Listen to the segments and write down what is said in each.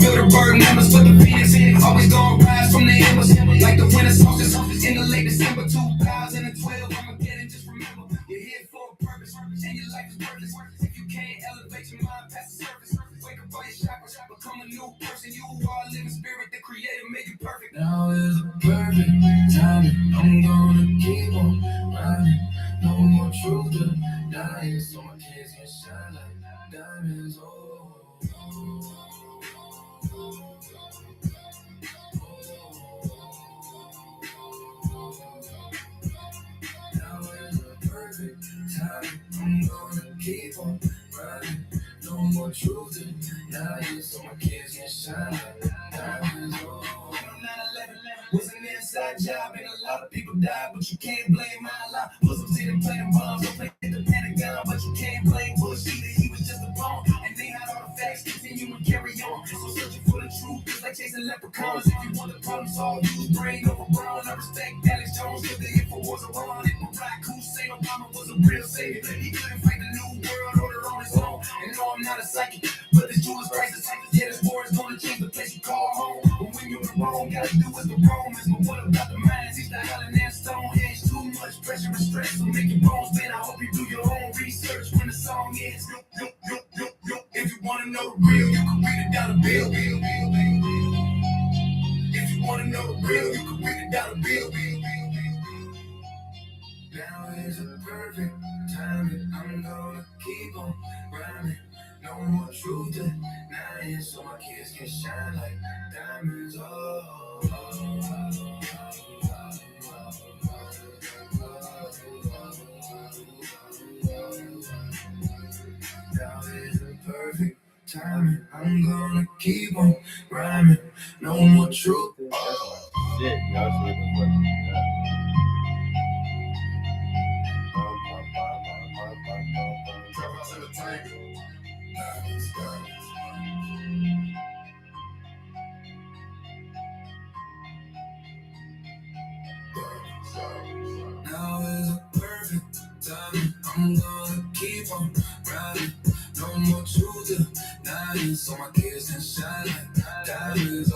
build a bird numbers for the Phoenix. Always gonna rise from the embers. Like the winter solstice in the late December 2012. I'ma get it, just remember. You're here for a purpose, and your life is worthless. If you can't elevate your mind past the surface, wake up all your chakras, become a new person. You are a living spirit, the creator made you perfect. Now is the perfect timing. I'm gonna keep on running. No more truth to dying, so my kids can shine like diamonds. Now is the perfect time. I'm gonna keep on running. No more truth to dying, so my kids can shine like diamonds. 9/11 was an inside job, and a lot of people died, but you can't blame my life. Muslims didn't play the bombs, don't play the Pentagon, but you can't blame Bush either. He was just a pawn, and they had all the facts, continue and carry on. So searching for the truth is like chasing leprechauns. If you want the problem solved, use brain over brawn. I respect Alex Jones, cause the info was around it. Barack Hussein Obama was a real savior. He couldn't fight the new world order on his own. And no, I'm not a psychic, but this Jewish crisis, yeah, this war is gonna change the place you call home. But when you're in Rome, gotta do as the Romans. But what about the minds? He's the island and Stonehenge. Too much pressure and stress, so make your bones bend. I hope you do your own research when the song ends. If you wanna know the real, you can read it down the bill. If you wanna know the real, you can read it down the bill. Now is the perfect timing. I'm gonna keep on rhyming. No more truth denying, so my kids can shine like diamonds. Now is the perfect timing. I'm gonna keep on rhyming. No more truth. Shit, y'all was looking for Now is the perfect time. I'm gonna keep on riding. No more truth denying, so my kids can shine like diamonds.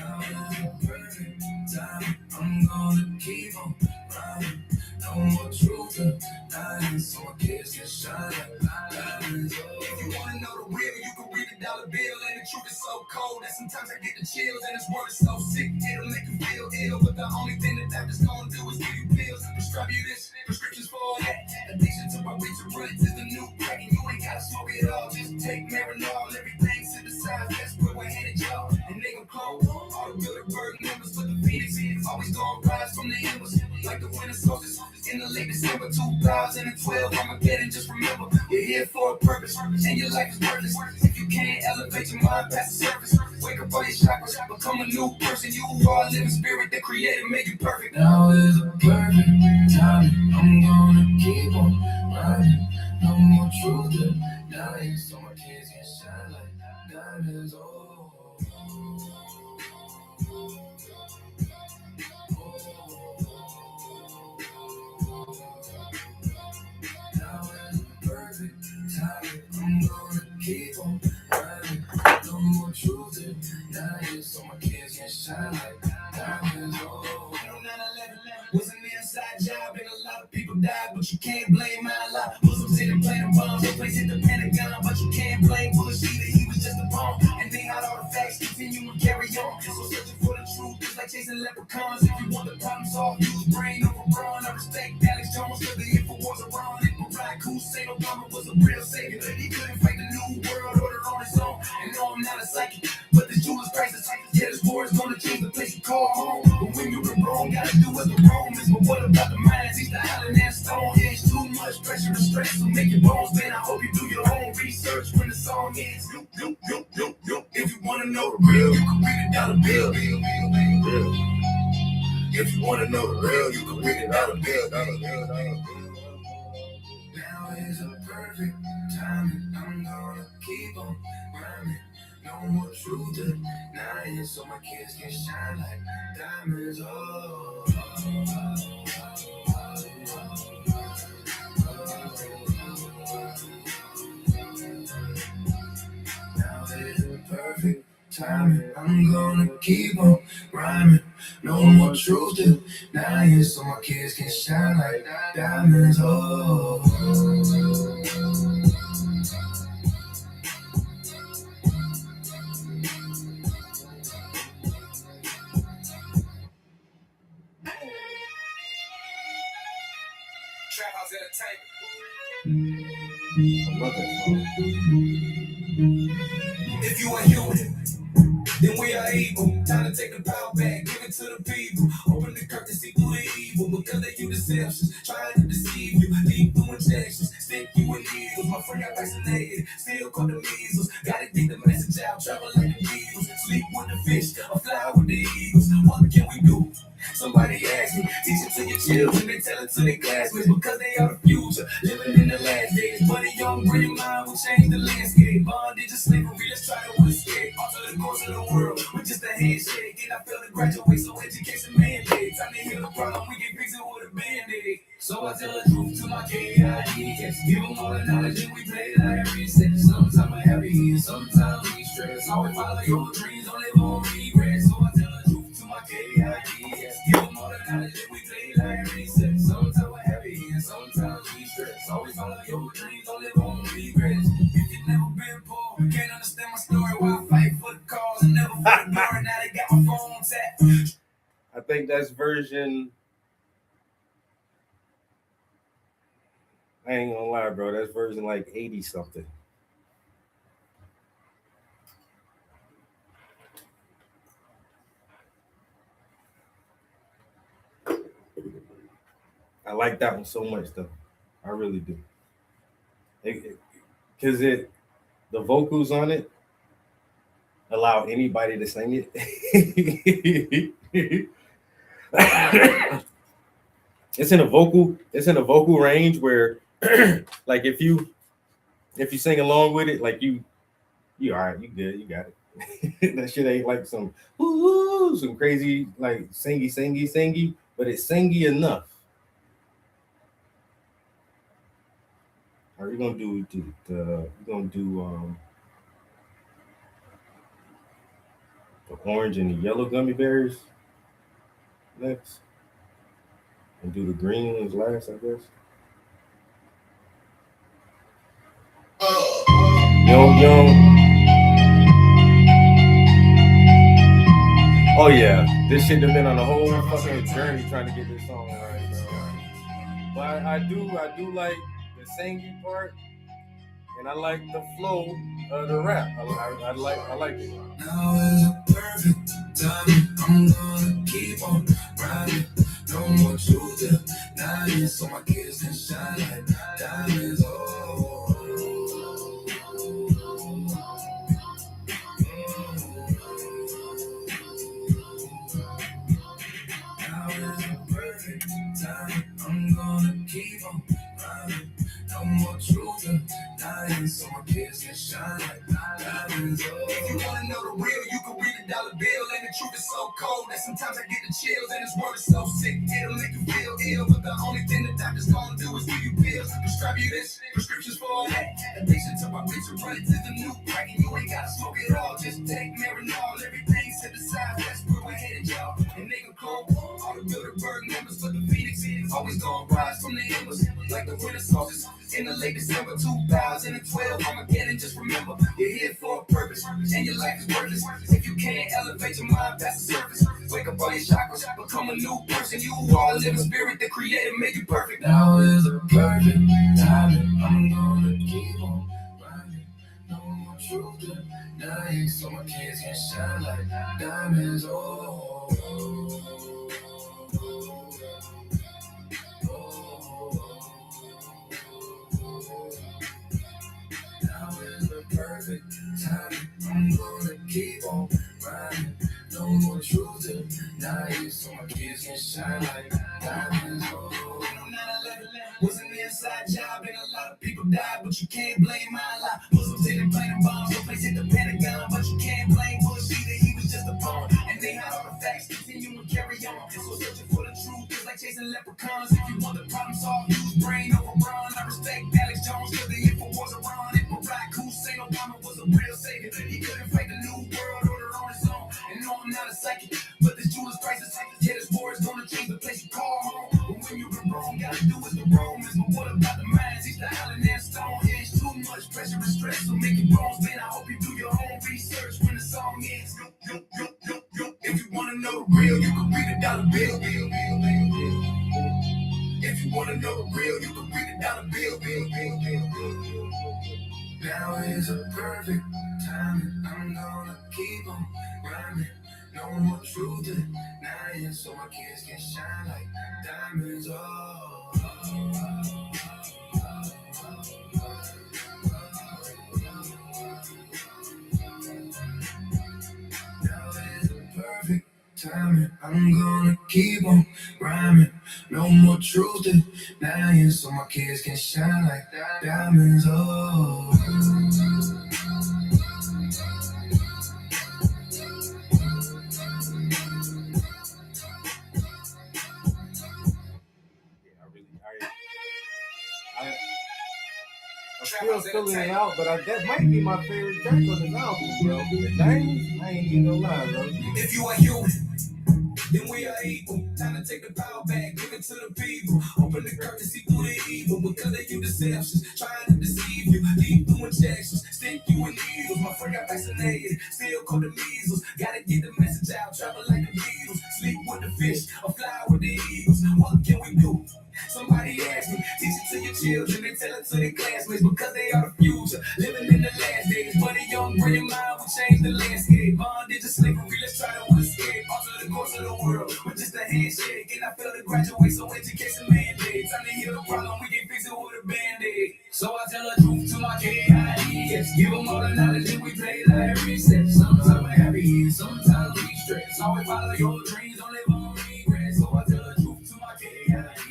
Now is the perfect time. I'm gonna keep on riding. No more truth denying, so my kids can shine like diamonds. If you wanna know the real, you can read a dollar bill. And the truth is so cold that sometimes I get the chills. And this world is so sick, it'll make you feel ill. But the only thing that doctors gonna do is give you pills. Prescribe you this, prescriptions for that. Addiction to barbiturates is the new crack. And you ain't gotta smoke it all, just take Marinol. Everything synthesized, that's where we're headed, y'all. And they gon' clone all the Bilderberg numbers for the Phoenix. Always gonna rise from the embers, like the winter solstice in the late December 2012. I'ma get it, just remember, you're here for a purpose, and your life is worthless. If you can't elevate your mind past the surface, wake up all your chakras, become a new person. You are a living spirit, the creator made you perfect. Now is the perfect time. I'm gonna keep on running. No more truth denying, so my kids can shine like diamonds. Now is the perfect time. I'm gonna keep on running. No more truth denying, so my kids can shine like diamonds. 9/11 was an inside job, and a lot of people died, but you can't blame my life. Muslims didn't play the bombs, don't place hit the Pentagon, but you can't blame Bush either. He was just a pawn, and they had all the facts, continue and carry on. So searching for the truth is like chasing leprechauns. If you want the problem solved, use brain over brawn. I respect Alex Jones, cause the info was around it. Barack Hussein Obama was a real savior. He couldn't fight the new world order on his own. And no, I'm not a psychic, but this Jewish crisis, yeah, this war is gonna change the place you call home. But when you're in Rome, gotta do as the Romans. But what about the minds? He's the island and Stonehenge. Too much pressure and stress, so make your bones bend. I hope you do your own research when the song ends. If you wanna know the real, you can read it down the bill. If you wanna know the real, you can read it down the bill. Now is the perfect timing. I'm gonna keep on rhyming. No more truth denying, so my kids can shine like diamonds. timing. I'm gonna keep on rhyming. No more truth to lying, so my kids can shine like diamonds. Oh. Trap House Entertainment. I love that song. If you a human, then we are evil. Time to take the power back, give it to the people. Open the curtain, see through the evil. Because they use deceptions, trying to deceive you. Deep through injections, stick you in needles. My friend got vaccinated, still caught the measles. Gotta get the message out, travel like the Beatles. Sleep with the fish, or fly with the eagles. What can we do? Somebody ask me, teach it to your children, they tell it to their classmates because they are the future, living in the last days. But a young brain mind will change the landscape. Bondage of slavery, let's try to escape. Alter the course of the world with just a handshake. And I failed to graduate, so education mandates. I didn't heal the problem, we can fix it with a band-aid. So I tell the truth to my kids, give them all the knowledge and we play like reset. Sometimes I'm happy and sometimes we stress. Always follow your dreams, don't live on regret. So I tell the truth to my kids, give them all the knowledge and we play like reset. Sometimes we're happy and sometimes we stress. Always follow your dreams, don't live on regrets. If you've never been poor, you can't understand my story. Why I fight for the cause and never for the glory. Now they got my phone tapped. I think that's version. I ain't gonna lie, bro. That's version like 80 something. I like that one so much, though. I really do. Because the vocals on it allow anybody to sing it. It's in a vocal range where like if you sing along with it, like you all right, you good, you got it. That shit ain't like some crazy like singy, but it's singy enough. Are you gonna do the orange and the yellow gummy bears next, and do the green ones last, I guess. Yo. Oh yeah, this shit have been on a whole fucking journey trying to get this song right, bro. But I do like the singing part, and I like the flow of the rap. I like it. Now is a perfect time. I'm gonna keep on riding. No more truth to lying, so my kids can shine like diamonds. Oh. Now is a perfect time. I'm gonna keep on riding. No more truth to lying, so my kids can shine like diamonds. Oh. If you wanna know the real, you can read a dollar bill, and the truth is so cold that sometimes I get the chills, and this world is so sick, it'll make you feel ill. But the only thing the doctor's gonna do is give you pills, prescribe you this, prescriptions for that. Addiction to my bitch, run it to the new crack, and you ain't gotta smoke it all. Just take Marinol, everything set aside. That's where we're headed, y'all. And nigga cold, all the Bilderberg members, but the Phoenix always gonna rise from the embers like the winter solstice. In the late December 2012, Armageddon, just remember, you're here for a purpose, and your life is worthless if you can't elevate your mind past the surface. Wake up all your chakras, become a new person. You are a living spirit, the creator made you perfect. Now is a perfect time. I'm gonna keep on riding. No more truth to lying, so my kids can shine like diamonds. Oh. Now is the perfect time. I'm gonna keep on riding. No more truth to lying, so my kids can shine like diamonds. Oh. 9/11 was an inside job, and a lot of people died, but you can't blame my life. Muslims didn't blame the bombs, no place hit the Pentagon, but you can't blame Bush either. He was just a pawn, and they had all the facts, continue to carry on. So searching for the truth is like chasing leprechauns. If you want the problem solved, use brain over brawn. I respect Alex Jones, cause the info was around. If Barack Hussein Obama was a real savior, he couldn't fight the new world order But what about the minds? He's the island and Stonehenge. Too much pressure and stress, so make your bones bend. I hope you do your own research when the song ends. If you wanna know the real, you can read a dollar bill. If you wanna know the real, you can read a dollar bill. Now is a perfect time. I'm gonna keep on rhyming. No more truth denying, so my kids can shine like diamonds. Now is a perfect timing. I'm gonna keep on rhyming. No more truth denying, so my kids can shine like diamonds. I'm still filling it out, but that might be my favorite track on this album, bro. The Diamonds, I ain't even gonna lie, bro. If you are human, then we are equal. Time to take the power back, give it to the people. Open the curtain, see through the evil. Because of you deceptions, trying to deceive you. Deep through injections, stick you in needles. My friend got vaccinated, still caught the measles. Gotta get the message out, travel like the Beatles. Sleep with the fish, or fly with the eagles. What can we do? Somebody ask me, teach it to your children and tell it to their classmates because they are the future. Living in the last days, money young, brilliant mind will change the landscape. Bondage to slavery, let's try to escape. Alter the course of the world with just a handshake. And I feel to graduate, so education mandate. Time to heal the problem, we can fix it with a band-aid. So I tell the truth to my kids. Give them all the knowledge and we play like reset. Sometimes we're happy and sometimes we stress. Always follow your dreams, don't live on regret. So I tell the truth to my kids.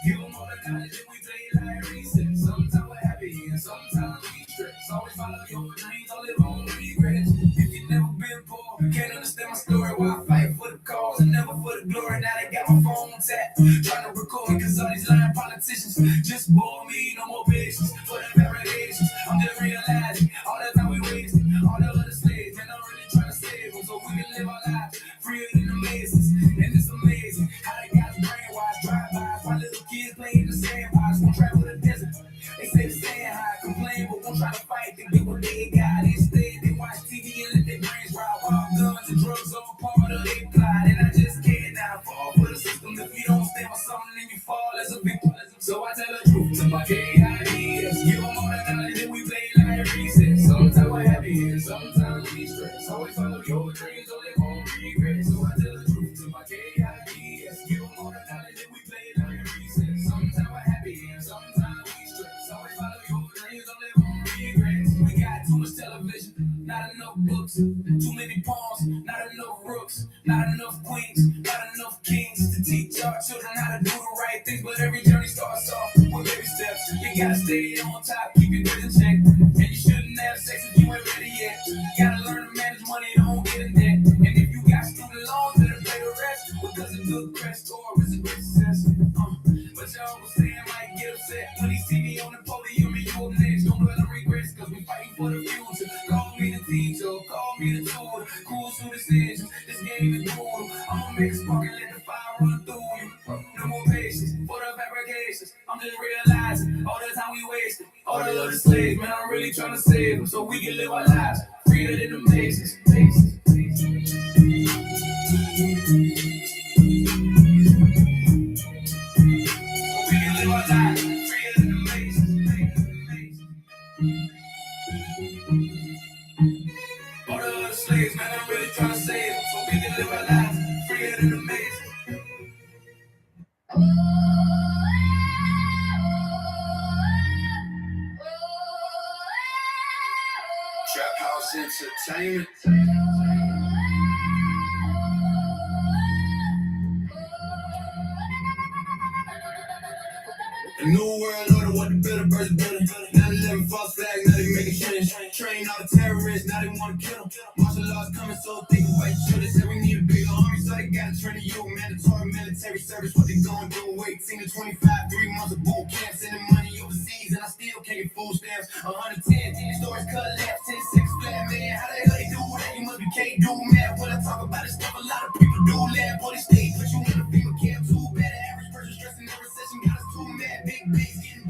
Give them all the knowledge and we play like reset. Sometimes we're happy and sometimes we stress. Always follow your dreams, don't live on regret. If you never been poor, can't understand my story. Why I fight for the cause and never for the glory. Now they got my phone tapped, trying to record cause all these lying politicians just bore me, no more patience for the variations. I'm just realizing all the time we wasted, all the other slaves, man, I'm really trying to save them so we can live our lives freer than the masons. And it's amazing how they got brainwashed, drive-bys, my little kids playing the sandbox, won't travel the desert. They say the sand high, complain, but won't try to fight. They get what they got. Instead, they watch TV and let their brains rot while guns and drugs are part of their plot. And I just can't now fall for the system. If you don't stand for something, then you fall as a victim. So I tell the truth to my KIDs. Give them all the knowledge that we play like reset. Sometimes we're happy and sometimes we stress. Always follow your dreams, don't live on regret. So I tell the truth to my KIDs. Give them all the knowledge that we play like reset. Sometimes we're happy and sometimes we stress. Always follow your dreams, don't live on regrets. We got too much television, not enough books, too many pawns, not enough rooks, not enough queens, not enough kings to teach our children how to do the right things. But every journey starts off with baby steps. You gotta stay on top, keep your good in check. And you shouldn't have sex if you ain't ready yet. Gotta learn to manage money, don't get in debt. And if you got student loans, better pay the rest. Because a good credit score is a great success. But y'all was saying might get upset when he see me on the podium and you up next. Don't let them regrets, cause we fighting for the future. Call me the teacher, call me the tutor. Cool through decisions, this game is brutal. I'ma make a spark and let the fire run through you. No more patience for the fabrications. I'm just realizing all the time we wasted. All the other slaves, man, I'm really trying to save them so we can live our lives freer than the masons. We can live our lives freer than the masons. All the other slaves, man, I'm really trying to save them so we can live our lives freer than the masons. Trap House Entertainment. A new world order, what the better version better. 9/11 false flag, now they making shit. Train all the terrorists, now they wanna kill them. Martial laws coming, so think about your shoulders. Say we need a bigger army, so they gotta train you. Mandatory military service, what they gonna do? 18 to 25, 3 months of boot camp, sending money overseas, and I still can't get food stamps. 110, 10 stories collapse, 10 6 flat, man. How the hell they do that? You must be can't do math. When I talk about this stuff, a lot of people do laugh. Boy, they stay, put you in a FEMA camp too bad. Average person stressing the recession got us too mad. Big bass getting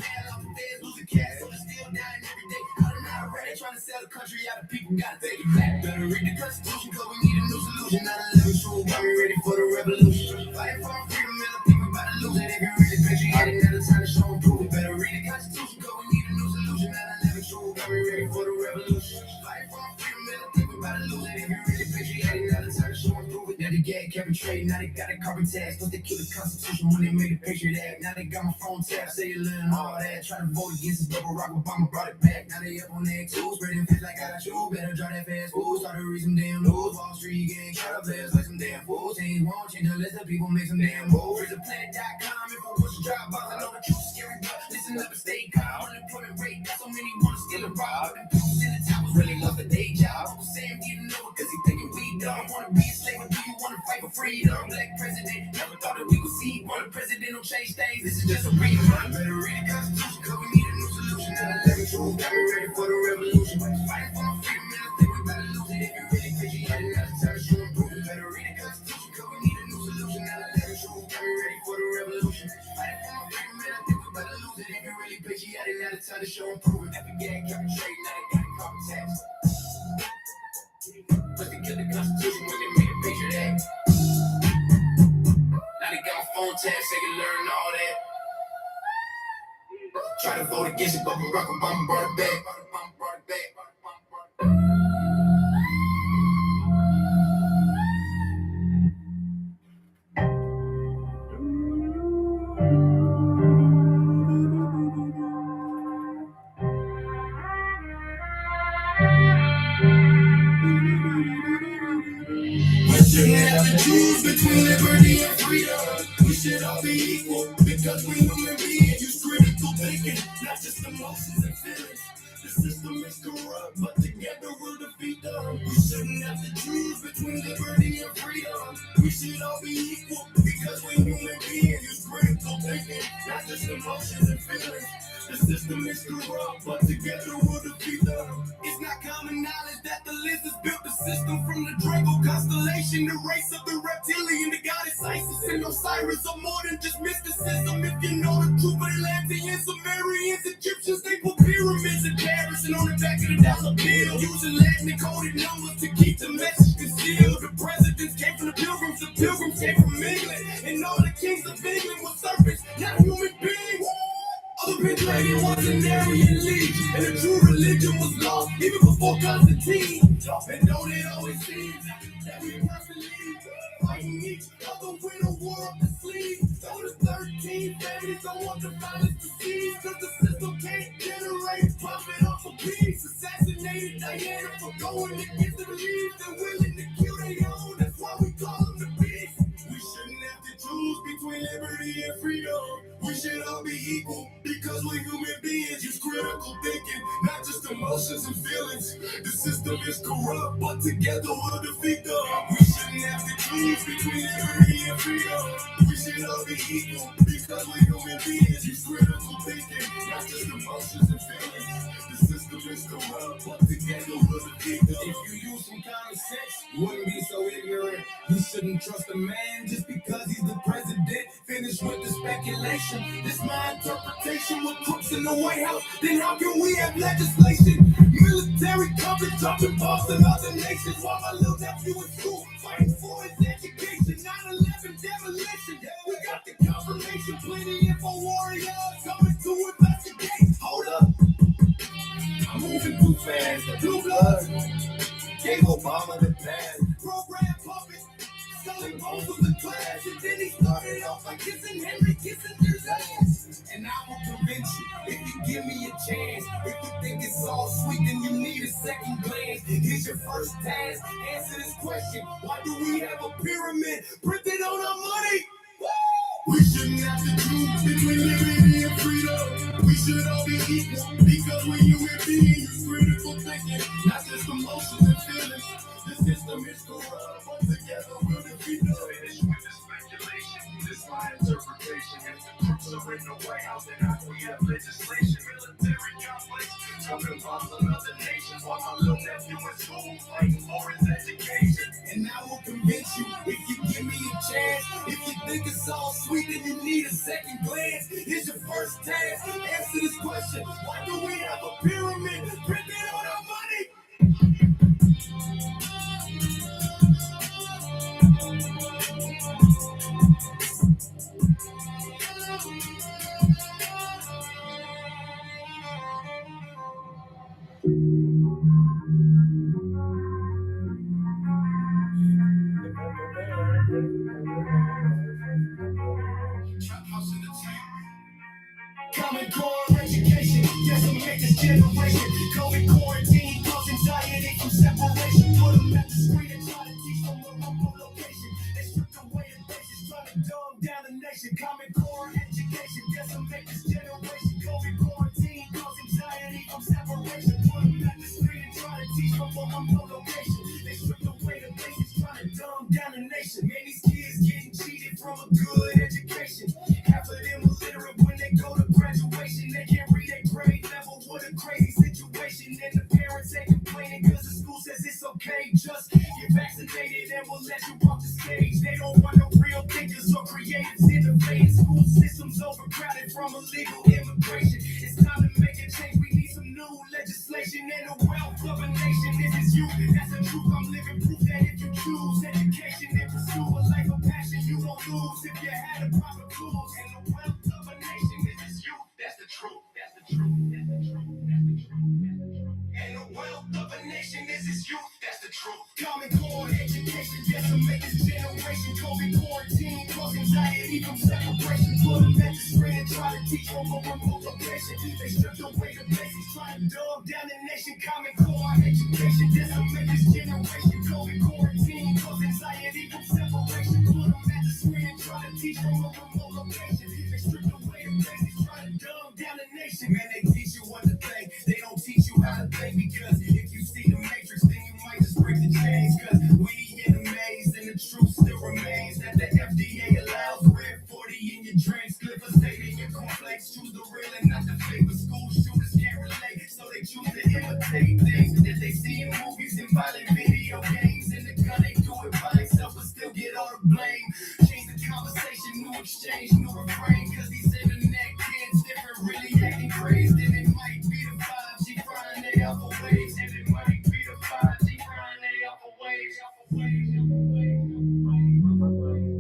cap and trade. Now they got a carbon tax, but they killed the Constitution when they made the Patriot Act. Now they got my phone tapped, cellular and all that. Try to vote against this Barack Obama brought it back. Now they up on their tools, spreading fits like I got you. Better draw that fast food, start to read some damn news. Wall Street gang, shut up, players like some damn fools. Change won't change unless the people make some damn moves. Raise a planet.com if I push a drop box. I know the truth is scary, but listen up and stay calm. Unemployment rate, got so many wanna steal a rob. And people in the towers really love the day job. Uncle Sam getting over cause he thinking we dumb. Wanna be a slave, or do you wanna fight for freedom? Black president, never thought that we would see one. President don't change things, this is just a rerun. Better read the Constitution, cause we need a new solution. And I let it true, got me ready for the revolution. Fighting for my freedom, and I think we better lose it. If you really patriotic, now it's time to show improvement. Better read the Constitution, cause we need a new solution. And I let it true, got me ready for the revolution. Fighting for my freedom, and I think we better lose it. If you really patriotic, now it's time to show improvement. Every gang, cap and trade, now they got a carbon tax. But they killed the Constitution when they made a Patriot Act. Now they got my phone taps, they can learn all that. Try to vote against it, but Barack Obama brought it back. We shouldn't have to choose between liberty and freedom. We should all be equal because we human beings. Use critical thinking, not just emotions and feelings. The system is corrupt, but together we'll defeat them. We shouldn't have to choose between liberty and freedom. We should all be equal because we human beings. Use critical thinking, not just emotions and feelings. The system is corrupt, but together we'll defeat them. It's not common knowledge that the lizards built the system from the Draco constellation, the race of the reptilian, the goddess Isis and Osiris are more than just mysticism. If you know the truth of Atlanteans, Sumerians, Egyptians, they put pyramids in Paris and on the back of the dollar bill, using Latin and coded numbers to keep the message concealed. The presidents came from the pilgrims came from England, and all the kings of England were serpents, not human beings. Other big lady was an Aryan League, and the true religion was lost even before Constantine. And don't it always seem that we constantly fighting each other with a war up the sleeve? So the 13 families don't want the violence to cease, cause the system can't generate profit off of peace. Assassinated Diana for going against the beliefs and willing to kill their own. That's why we call them the beast. We shouldn't have to choose between liberty and freedom. We should all be equal because we're human beings. Use critical thinking, not just emotions and feelings. The system is corrupt, but together we'll defeat them. We shouldn't have to choose between liberty and freedom. We should all be equal because we're human beings. Use critical thinking, not just emotions and feelings. The system is corrupt, but together we'll defeat them. If you use some common sense, you wouldn't be so ignorant. You shouldn't trust a man just because he's the president. Finish with the speculation. This my interpretation with crooks in the White House. Then how can we have legislation? Military coverage dropping bombs in other nations while my little nephew in school fighting for his education. 9/11 demolition. We got the confirmation. Plenty info warriors coming to investigate. Hold up. I'm moving too fast. Blue blood gave Obama the pass. Program puppet, selling bones of the class. And then he started off by kissing Henry Kissinger's ass. And I will convince you if you give me a chance. If you think it's all sweet, then you need a second glance. Here's your first task. Answer this question. Why do we have a pyramid printed on our money? We shouldn't have to choose between liberty and freedom. We should all be equal because we're human beings. Use critical thinking, not just emotions and feelings. The system is corrupt, but together we'll defeat them. Finish with the speculation. This my interpretation. If the crooks are in the White House, then how can we have legislation? Military conflict, talking about other nations while my little nephew in school fighting for his education. And I will convince you if you give me a chance. If you think it's all sweet, then you need a second glance. Here's your first task. Answer this question. Why do we have a pyramid printed on our money? Common Core education, yes, will make this generation. COVID quarantine, cause anxiety from separation. Put them at the screen and try to teach them a remote location. They stripped away the basics, trying to dumb down the nation. Common Core education, yes, will make this generation. COVID quarantine, cause anxiety from separation. Put them at the screen and try to teach them a remote location. They stripped away the basics, trying to dumb down the nation. Man, these kids getting cheated from a good education. Half of them illiterate when they go to graduation. They can't read at grade level. What a crazy situation. And the parents ain't complaining because the school says it's okay. Just get vaccinated and we'll let you off the stage. They don't want no real thinkers or creatives innovating. School systems overcrowded from illegal immigration. It's time to make a change. We need some new legislation and a wealth of a nation. This is you. That's the truth. I'm living proof that if you choose education and pursue a life of passion, you don't lose if you had the proper tools. And the wealth of a nation, this is you. That's the truth. That's the truth. That's the truth. That's the truth. That's the truth. And the wealth of a nation, this is you. That's the truth. Common Core education, yes, will make this generation. COVID quarantine, cause anxiety from separation. Put them at the screen and try to teach them a remote location. They stripped away the basics, try to dumb down the nation. Common Core education, yes, will make this generation. COVID quarantine, cause anxiety from separation. Put them at the screen and try to teach them a remote location. They stripped away the basics, try to dumb down the nation. Man, they teach you what to think, they don't teach you how to think. Because if you see the matrix, then you might just break the chains. Cause we in a maze and the truth still remains that the FDA allows red 40 in your drinks, glyphosate in your cornflakes. Choose the real and not the fake, but school shooters can't relate, so they choose to imitate things that they see in movies and violent video games. And the gun, they do it by themselves but still get all the blame. Change the conversation, new exchange, new refrain. Cause these internet kids different, really acting crazy. And it might be the 5G frying they alpha waves. And it might be the 5G frying they alpha waves.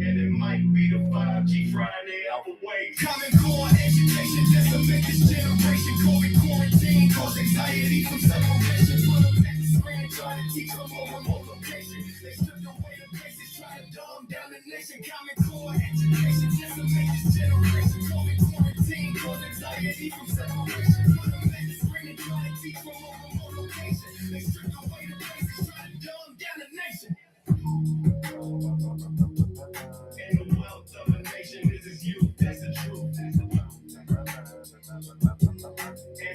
And it might be the 5G frying they alpha waves. Common Core education, that's to make this generation. COVID quarantine, cause anxiety from separation. Put them at the screen and try to teach them a remote location. They stripped away the basics, try to dumb down the nation. Common Core education, that's to make this generation. COVID quarantine, cause anxiety from separation. Put them at the screen and try to teach them a remote location. They stripped away the basics, try to dumb down the nation. And the wealth of a nation, this is you, that's the truth. And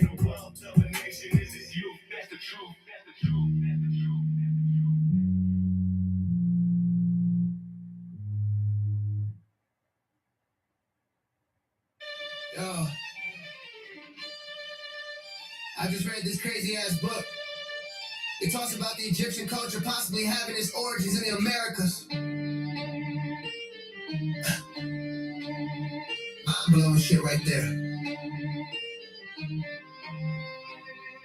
the wealth of a nation, this is you, that's the truth. That's the truth. That's the truth. Yo, I just read this crazy ass book. It talks about the Egyptian culture possibly having its origins in the Americas. Mind-blowing shit right there.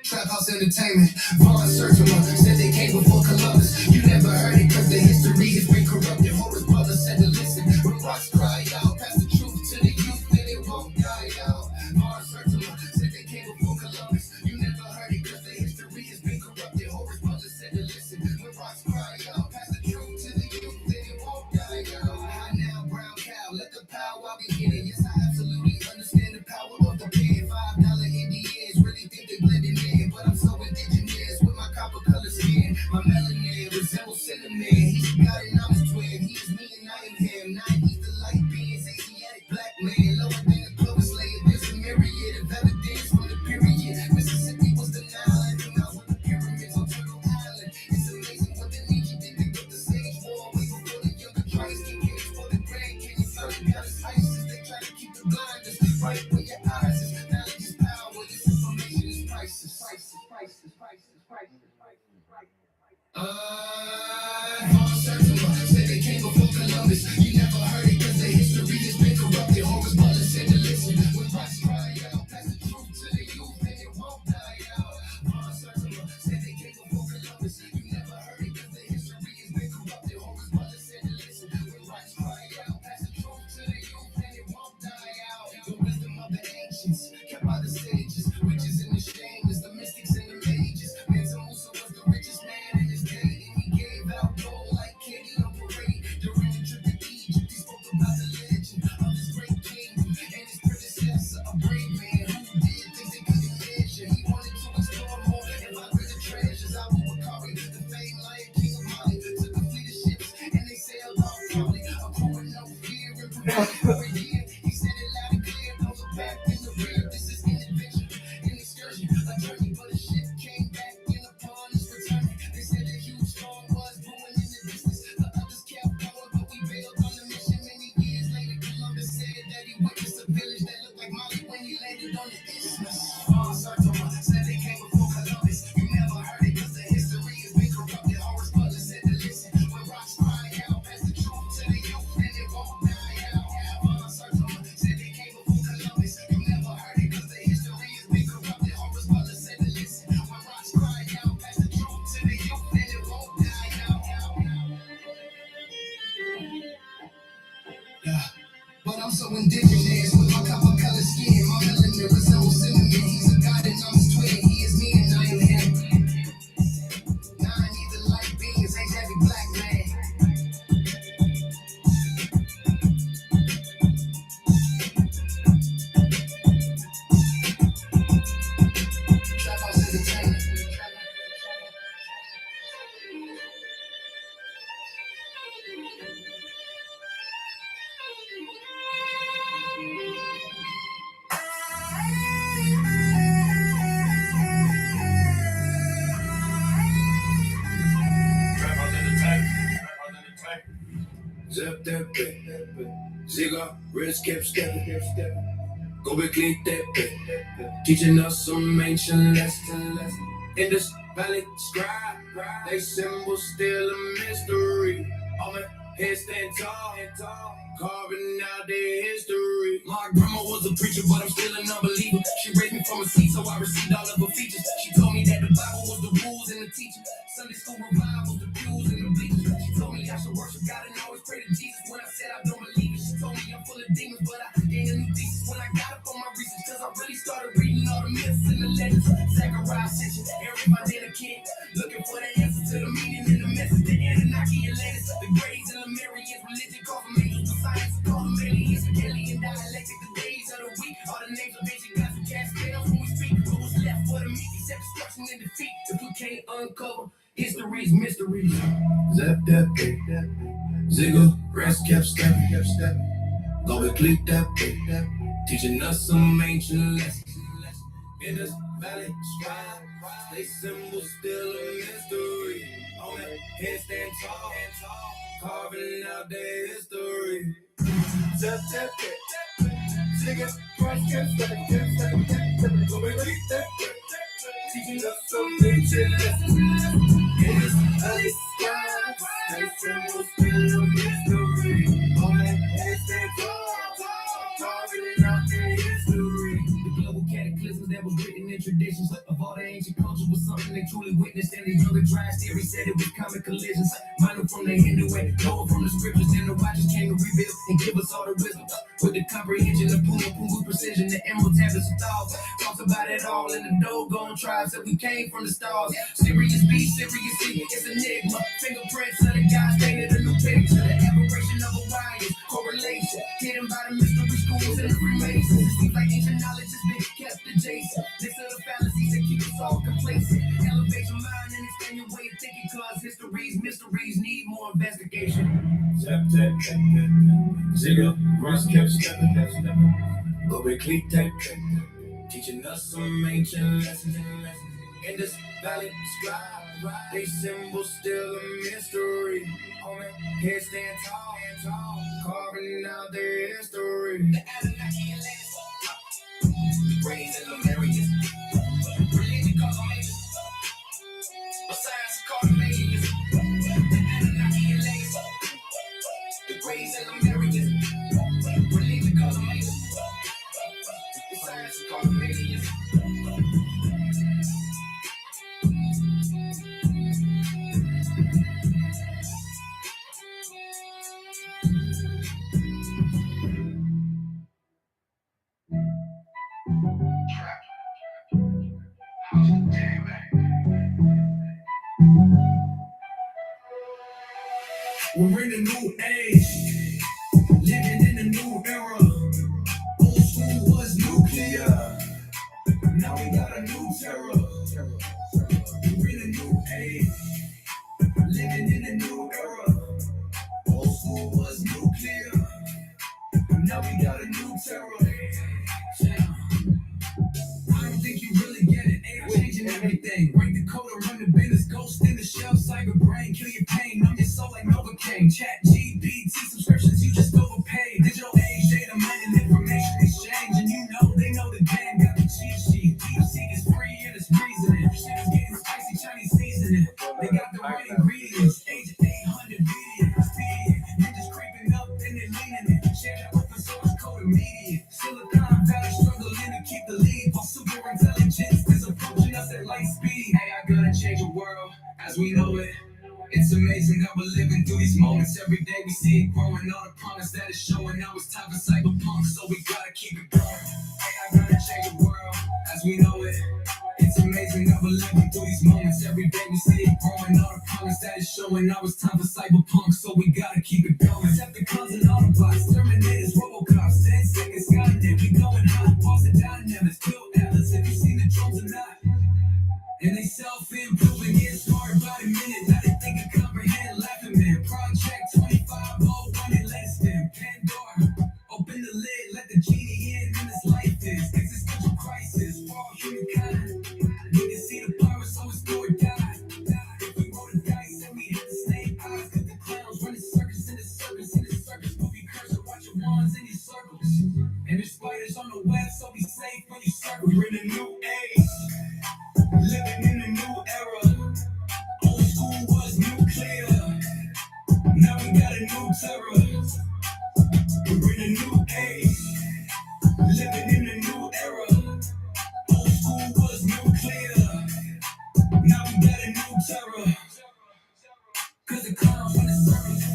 Trap House Entertainment, Vaughn Sertima said they came before Columbus. You never heard it cause the history has been corrupted. Horace Butler said to listen, when rocks cry out, pass the truth to the youth, then it won't die out. Vaughn Sertima said they came before Columbus. You never heard it cause the history has been corrupted. Horace Butler said to listen, when rocks cry out, pass the truth to the youth, then it won't die out. High now, brown cow, let the power begin. Yes, I absolutely understand the power of the pen. $5 Indians really think they blending in, but I'm so indigenous with my copper color skin. My melanin resembles cinnamon. He's got an I'm his twin. He is me and I am him. Nine ether light beings, Asiatic black man, lower than the Clovis layer. There's a myriad of evidence from the period. Mississippi was the Nile, and the Nile with the pyramids on Turtle Island. It's amazing what the Nietzsche did. They built the stage wall way before the younger tribes can get it for the Grand Canyon. Southern Dallas ISIS, they try to keep the blinders right where your eyes is. Knowledge is power. This information is priceless. Vaughn Sertima said they came before Columbus. You never heard it cause the history has been corrupted. Horace Butler said to listen, when rocks cry out, pass the truth to the youth and it won't die out. Vaughn Sertima said they came before Columbus. You never heard it cause the history has been corrupted. Horace Butler said to listen, when rocks cry out, pass the truth to the youth and it won't die out. The wisdom of the ancients, kept by the sages, riches and the shameless, the mystics and the mages. Mansa Musa was the richest man in his day, and he Zap that bit. Cigarettes kept stepping. Go and click that bit. Teaching us some ancient lessons. In this valley scribe, they symbol still a mystery. On my head stand tall, carving out their history. My grandma was a preacher, but I'm still an unbeliever. She raised me from a seed, so I received all of her features. She told me that the Bible was the rules and the teaching. Sunday school revival, the pews and the bleachers. She told me I should worship God and always pray to Jesus. When I said I don't believe it, she told me I'm full of demons, but I gained a new thesis when I got up on my research, cause I really started reading all the myths and the legends. Zechariah section, everybody in a kid, looking for the answer to the meaning and the message. The Anunnaki, Atlantis, the Greys and Lemurians, religion called them angels, the science called them aliens, alien dialectic, the days of the week, all the names of ancient gods and cast spells when we speak. What was left for the meat, except destruction and defeat? If we can't uncover history's mysteries. Zap that bait, cigarettes kept stepping. Go and click that bait, teaching us some ancient lessons. In this valley scribe, they symbol still a mystery. On that head stand tall, carving out their history. Zap that bait, cigarettes kept stepping. Go and click that bait, teaching us some ancient lessons. In this valley scribe, they symbol still a mystery. On that head stand tall, carving out their history. The global cataclysms that was written in traditions of all the ancient cultures was something they truly witnessed. And the younger dryas theory said it was common collisions. Minor from the Hindu and lower from the scriptures. And the watchers came to rebuild and give us all the wisdom. With the comprehension of Pungu precision, the emerald tablets of thoughts. Talked about it all in the Dogon tribes that we came from the stars. Sirius B, Sirius C, it's enigma. Fingerprints of the gods painted a new picture. The aberration of Orion, correlation, hidden by the mystery schools and the Freemasons. It seems like ancient knowledge has been kept adjacent. Next to the fallacies that keep us all complacent. Elevate your mind and expand your way of thinking, cause history's mysteries need more investigation. Zap that, cigarettes kept stepping. Go and click that, teaching us some ancient lessons. In this valley scribe, they symbol still a mystery. On their head stand tall, carving out their history. The Anunnaki, Atlantis, the Greys and Lemurians, religion called them angels, but science called them aliens. The Anunnaki, Atlantis, the Greys and Lemurians, religion called them angels, but science called them aliens. We're in a new age, living in a new era. Old school was nuclear, now we got a new terror. We're in a new age, living in a new era. Old school was nuclear, now we got a new terror. I don't think you really get it. AI changing everything. Break the code and run the business. Ghost in the shell, cyber brain, kill your pain. I'm your soul like Novocaine. Chat GPT subscriptions, you just overpaid. Digital age, data mining, information exchange, and you know they know the game got the cheat sheet. DeepSeek is free and it's reasoning. Shit is getting spicy, Chinese seasoning. They got the right ingredients. Age 800 videos, ninjas creeping up and they're leaning it. Share that open source code immediate. Silicon Valley struggling to keep the lead. While super intelligence is approaching us at light speed. AI gonna change the world as we know it. It's amazing that we're living through these moments. Every day we see it growing. All the promise that is showing. Now it's time for cyberpunk, so we gotta keep it going. AI gonna change the world as we know it. It's amazing that we're living through these moments. Every day we see it growing. All the promise that is showing. Now it's time for cyberpunk, so we gotta keep it going. Decepticons and Autobots, Terminators, Robocops, 10 seconds, Skynet, we going hot. Pause the dynamics, kill Atlas. Have you seen the drones or not? And they self-improving, getting smarter by the minute. Now they think and comprehend, laughing man. Project 25, running less than Pandora. Open the lid, let the genie in this life is existential crisis for all humankind. We can see the power, so it's do or die. If we roll the dice and we hit the snake eyes, cause the clowns running circus in the circus in the circus. We're in a new age, living in a new era. Old school was nuclear, now we got a new terror. We're in a new age, living in a new era. Old school was nuclear, now we got a new terror. Cause it comes from the serpents,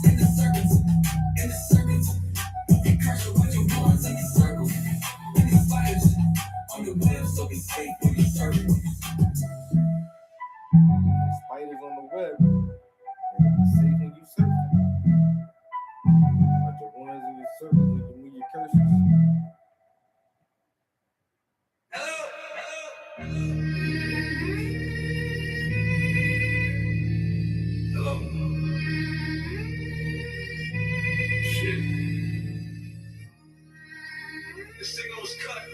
in the serpents, in the serpents. You crush it with your ones in your circles, in the spiders, on the web, so be safe when you serpent. Spiders on the web. And be safe when you surf. Like the ones in your circle, you can move your curses. Hello. Shit. The signal was cut.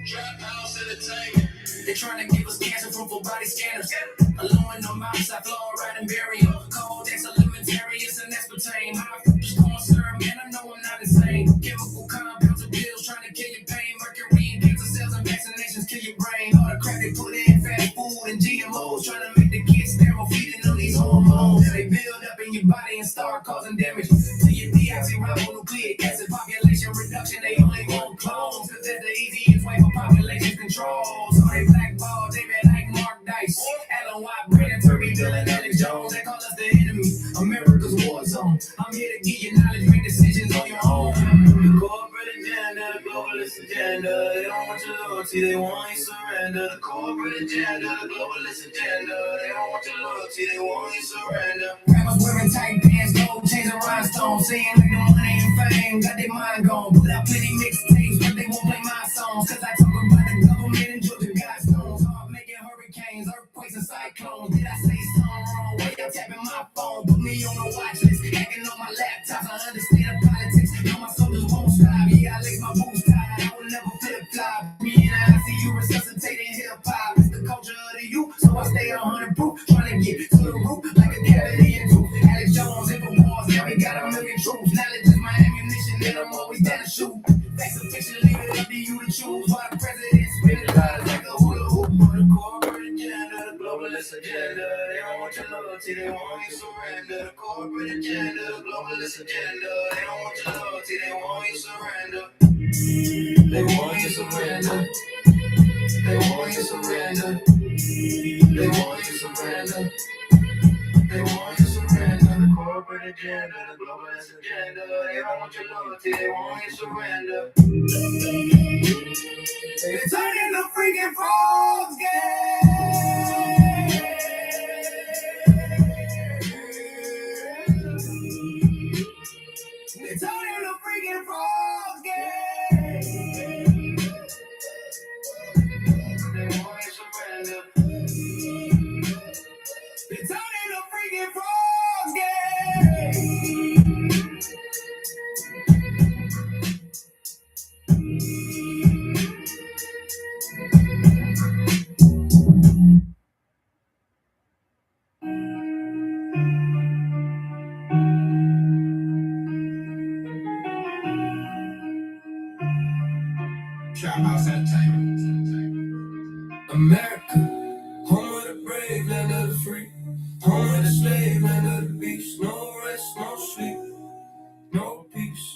Trap house entertainment. They're trying to give us cancer from full body scanners. Alone in the mouse, I flow right and burial. Cold X elementary, it's an aspartame. High fructose corn syrup, man, I know I'm not insane. Chemical compounds of pills trying to kill your pain. Mercury and cancer cells and vaccinations kill your brain. All the crap they put in, fast food and GMOs. Trying to make the kids sterile, feeding them these hormones. They build up in your body and start causing damage to your deoxyribonucleic acid population reduction. They only want clones, cause that's the easiest way for population control. So they blackball David like Mark Dice, Alan White, Brandon Turby, Dylan, Alex Jones. They call us the enemy, America's war zone. I'm here to give you knowledge, make decisions on your own. The corporate agenda, the globalist agenda. They don't want your loyalty, they want you surrender. The corporate agenda, the globalist agenda. They don't want your loyalty, they want you surrender. Rappers wearing tight pants, gold chains and rhinestones, saying like the money and fame got their mind gone. Put out plenty mixtapes, but they won't play my songs, cause I talk about the government and Georgia Guidestones. Making hurricanes, earthquakes, and cyclones. Did I say something wrong? Wait, I'm tapping my phone. Put me on the watch list. Hacking on my laptop. I understand the politics. Now my soldiers won't stop. Yeah, I lace my boots tight. I will never flip flop. Me and I see you resuscitating hip hop. It's the culture of the youth, so I stay 100 proof. Trying to get to the root like a cavity and tooth. Alex Jones, Infowars, now we got a million troops. Knowledge is my ammunition, and I'm always down to shoot. Facts officially, leave it up to you to choose. Why the president spinning lies like a hula hoop. The corporate agenda, the globalist agenda. They don't want your loyalty, they want you surrender. The corporate agenda, the globalist agenda. They don't want your loyalty, they want you surrender. They want you surrender. They want you surrender. They want you surrender. They want you surrender. The corporate agenda, the globalist agenda. They don't want your loyalty, they want you surrender. They're turning the freaking frogs game. They're turning the freaking frogs game. They want you surrender. They're turning the freaking frogs game. Trap House Entertainment. America, home of the brave, land of the free, home of the slave, land of the beast. No rest, no sleep, no peace.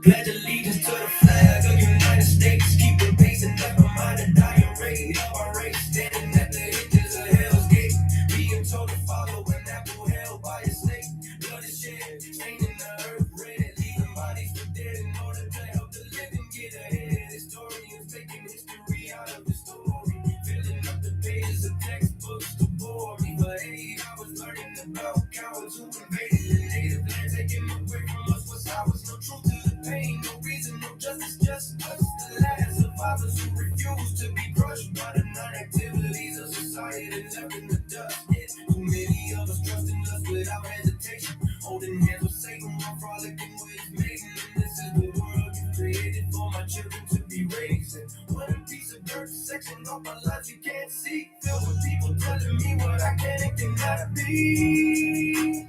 Pledge allegiance to the flag of the United States. Keep the pace and never mind the dying rate of our race. Standing at the hinges of Hell's Gate, being told to follow an apple held by a snake. Blood is shed, staining the earth red, leaving bodies for dead in order to help the living get ahead. Historians making history out of the story, filling up the pages of textbooks to bore me. For 8 hours learning about cowards who invaded the native land, taking away from us what's ours. No truth to the pain, no reason, no justice, just us. The last survivors who refuse to be crushed by the non-activities of society left in the dust. Yet too many of us trusting us without hesitation, holding hands with Satan while frolicking with his maiden. And this is the world you created for my children to be raised in. One piece of dirt, section off my life you can't see, filled with people telling me what I can and cannot be.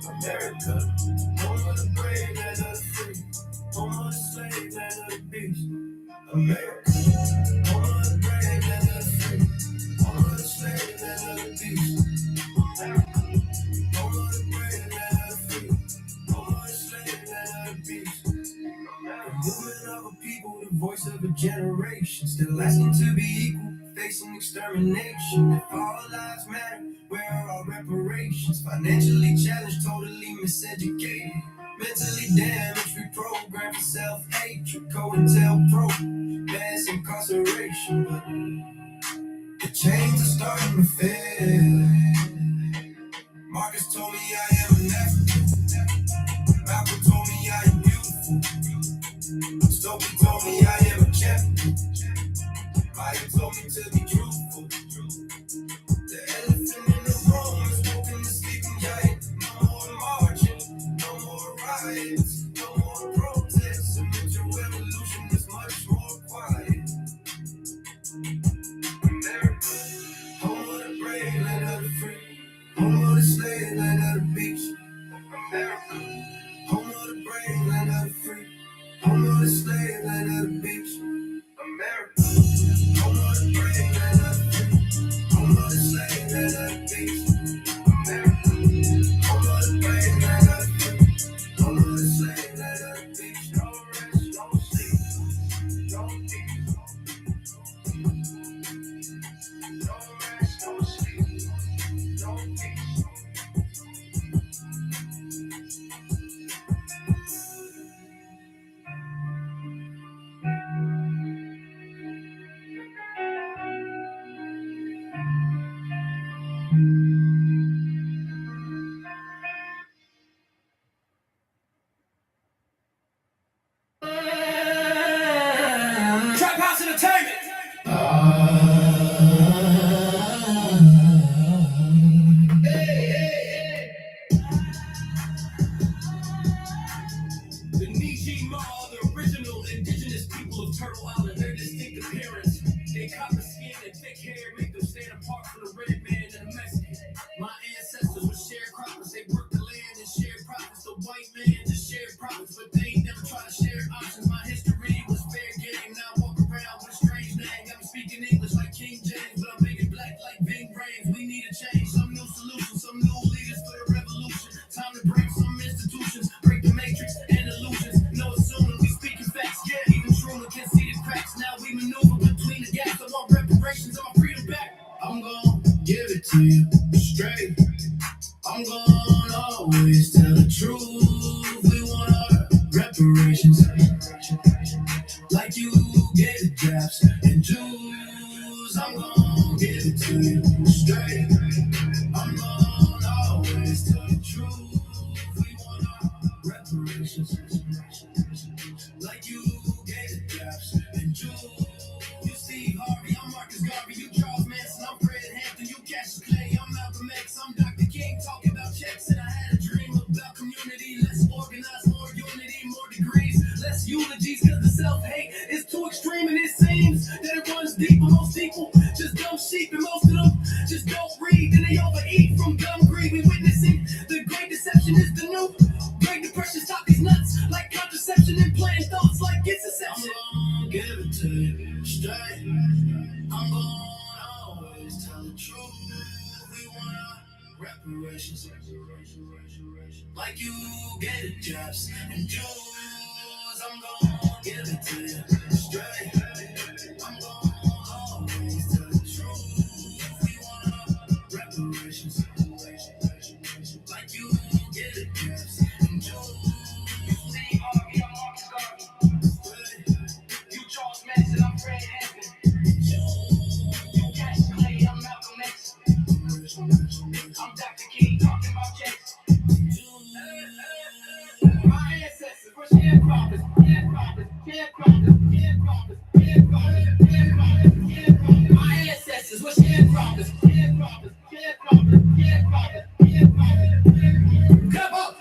America, home of the brave and the free, home America. Home of the brave, land of the free. Home of the slave, land of the beast. America. Home of the brave, land of the free. Home of the slave, land of the beast. The movement of a people, the voice of a generation, still asking to be equal, facing extermination. If all lives matter, where are our reparations? Financially challenged, totally miseducated, mentally damaged, reprogrammed for self-hatred, COINTELPRO, mass incarceration. But the chains are starting to fail. Marcus told me I am an African. Malcolm told me I am beautiful. Stokely told me I am a champion. Maya told me to be truthful. The elephant in the room is woken to sleeping giant. No more marching, no more riots, no more protests. A mental revolution is much more quiet. America, home of the brave, land of the free. Home of the slave, land of the beach. America, home of the brave, land of the free. Home of the slave, land of the beach. America, home of the brave, land of the free. Home of the slave, land of the beach. America, home of the brave, land of the free. Home of the slave, land of the beach. No rest, no sleep, no peace. No rest, no sleep, no peace. Trap House Entertainment. The Nijima are the original indigenous people of Turtle Island. Their distinct appearance, they copper skin and thick hair make them stand apart from the red man and the Mexican. My ancestors were sharecroppers. They worked the land and shared profits. The white man just shared profits, but they never try to share options. My history was fair game. Now I walk around with a strange name. Got me speaking English like King James, but I'm making black like Bing Rames. We need a change, some new solutions, some new leaders for the revolution. Time to break some institutions, break the matrix and illusions. No assuming we speaking facts. Yeah, even Truman can see the cracks. Now we maneuver between the gaps. I want reparations on my freedom back. I'm gonna give it to you straight. I'm gonna always tell the truth. We want our reparations, like you gave the Japs and Jews. I'm gonna give it to you straight. I'm gonna always tell the truth. We want our reparations, like you gave the Japs and Jews. You Steve Harvey, I'm Marcus Garvey. You Charles Manson, I'm Fred Hampton. You Cassius Clay, I'm Malcolm X. I'm Dr. King, talking about checks. And I had a dream about community, less organized, more unity, more degrees, less eulogies. Cause the self-hate is too extreme, and it seems that it runs deep. But most people just dumb sheep, and most of them just don't read. And they overeat from dumb greed. We witnessing the great deception is the new Great Depression. Talk these nuts like contraception and playing thoughts like it's inception. I'm gonna give it to you straight. I'm gonna always tell the truth. We want our reparations, like you get it, Japs and Jews. I'm gonna give it to you straight. I'm gonna always tell the truth. We want our reparations, like you get it, Japs and Jews. You Steve Harvey, I'm Marcus Garvey. You Charles Manson, I'm Fred Hampton. You Cassius Clay, I'm Malcolm X. I'm Dr. King, talking about checks. My ancestors were sharecroppers, sharecroppers, sharecroppers, sharecroppers, sharecroppers, sharecroppers, sharecroppers. My ancestors were sharecroppers, sharecroppers, sharecroppers, sharecroppers, sharecroppers. Come up!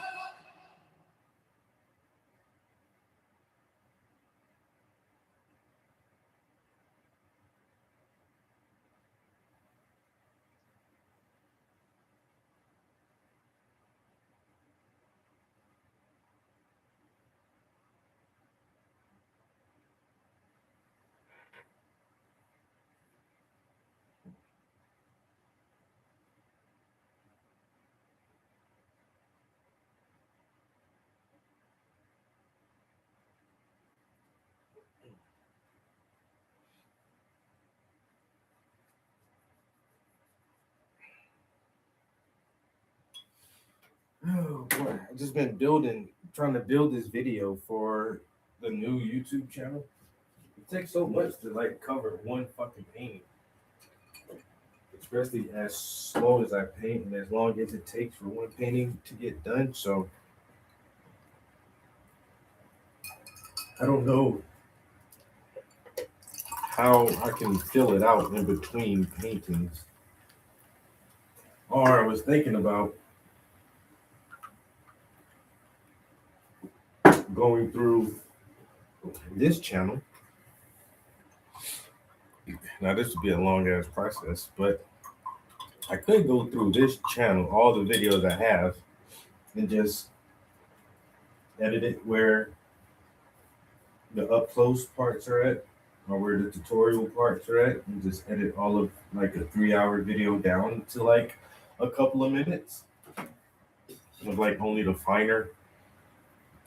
Oh boy, I've just been trying to build this video for the new YouTube channel. It takes so much to like cover one fucking painting, especially as slow as I paint and as long as it takes for one painting to get done. So I don't know how I can fill it out in between paintings. Or I was thinking about going through this channel. Now this would be a long ass process, but I could go through this channel, all the videos I have, and just edit it where the up close parts are at, or where the tutorial parts are at, and just edit all of like a 3 hour video down to like a couple of minutes with like only the finer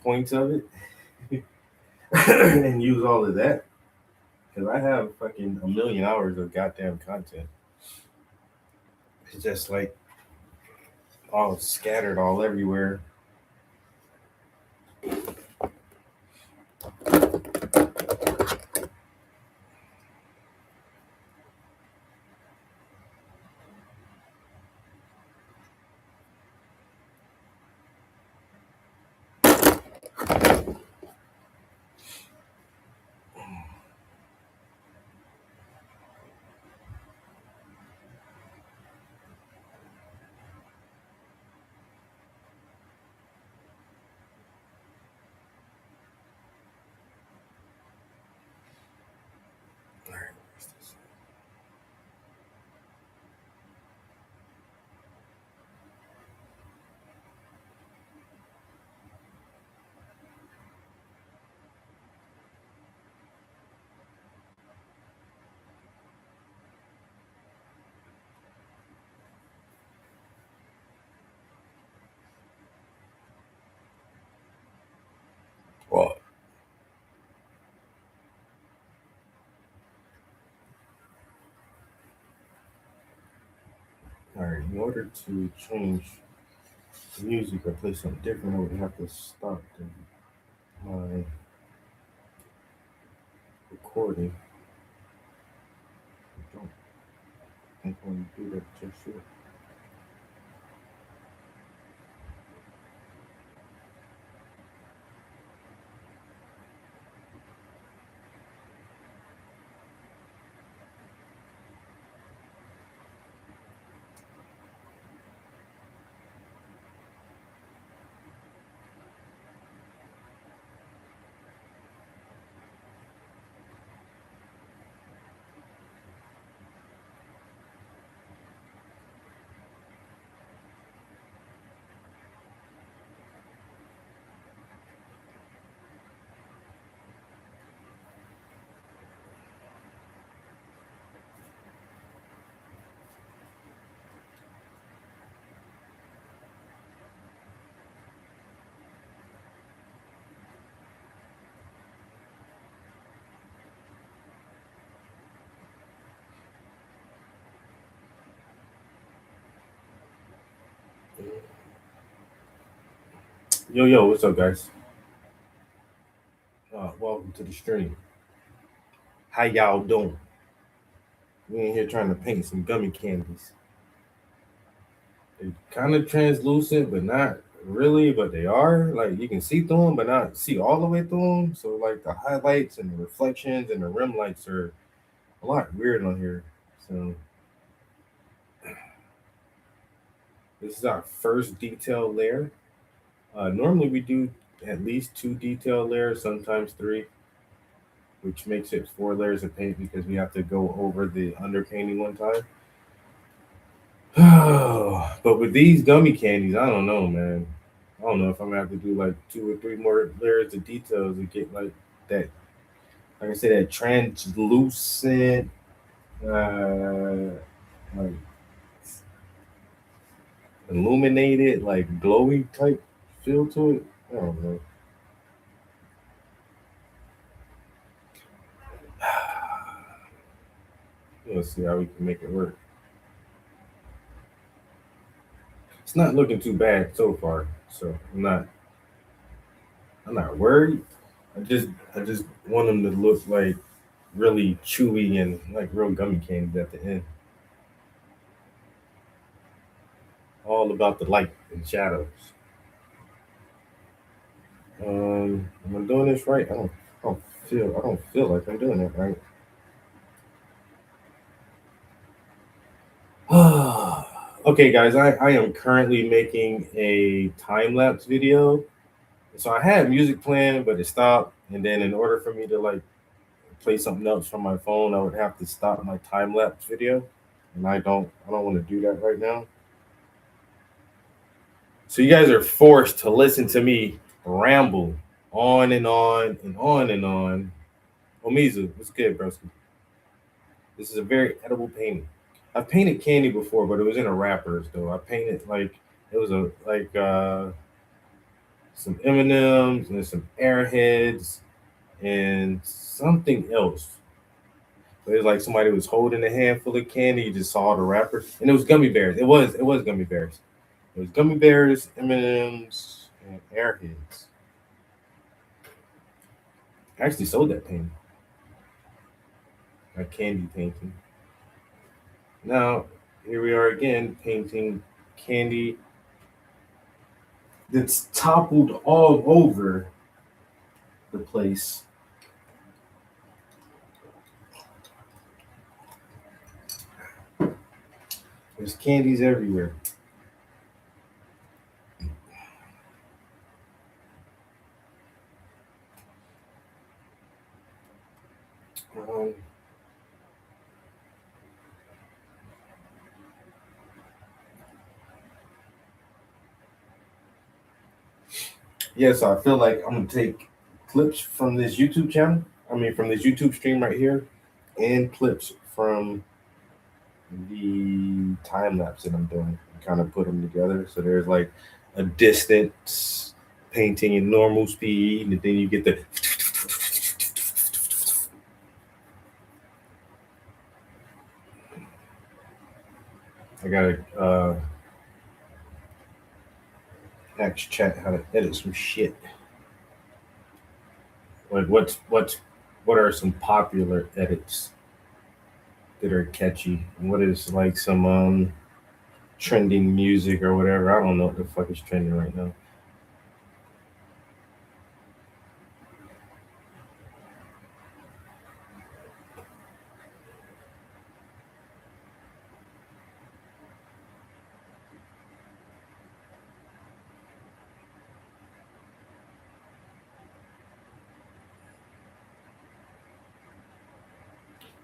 points of it, and use all of that. Because I have fucking a million hours of goddamn content. It's just like all scattered all everywhere. Well, all right, in order to change the music or play something different, I would have to stop my recording. I don't think I want to do that just yet. Yo, what's up, guys? Welcome to the stream. How y'all doing? We in here trying to paint some gummy candies. They're kind of translucent, but not really. But they are like you can see through them, but not see all the way through them. So like the highlights and the reflections and the rim lights are a lot weird on here. So this is our first detail layer. Normally we do at least 2 detail layers, sometimes 3, which makes it 4 layers of paint because we have to go over the underpainting one time. But with these gummy candies, I don't know, man. I don't know if I'm gonna have to do like 2 or 3 more layers of details to get like that, like I said, that translucent, like illuminated, like glowy type feel to it. I don't know. Let's see how we can make it work. It's not looking too bad so far, so I'm not worried. I just want them to look like really chewy and like real gummy candy at the end. All about the light and shadows. Am I doing this right? I don't feel like I'm doing it right. Okay, guys, I am currently making a time lapse video. So I had music playing, but it stopped. And then in order for me to like play something else from my phone, I would have to stop my time lapse video. And I don't want to do that right now. So you guys are forced to listen to me ramble on and on and on and on. Omizu, what's good, broski? This is a very edible painting. I've painted candy before, but it was in a wrappers though. I painted like it was a like some M&Ms and some Airheads and something else. But it was like somebody was holding a handful of candy. You just saw the wrapper, and it was gummy bears. It was gummy bears. It was gummy bears, M&Ms, and Airheads. I actually sold that painting, a candy painting. Now here we are again painting candy that's toppled all over the place. There's candies everywhere. Um, yes, I feel like I'm gonna take clips from this YouTube channel. I mean, from this YouTube stream right here, and clips from the time lapse that I'm doing. And kind of put them together. So there's like a distance painting in normal speed, and then you get the. I gotta ask chat how to edit some shit. Like what are some popular edits that are catchy? And what is like some trending music or whatever? I don't know what the fuck is trending right now.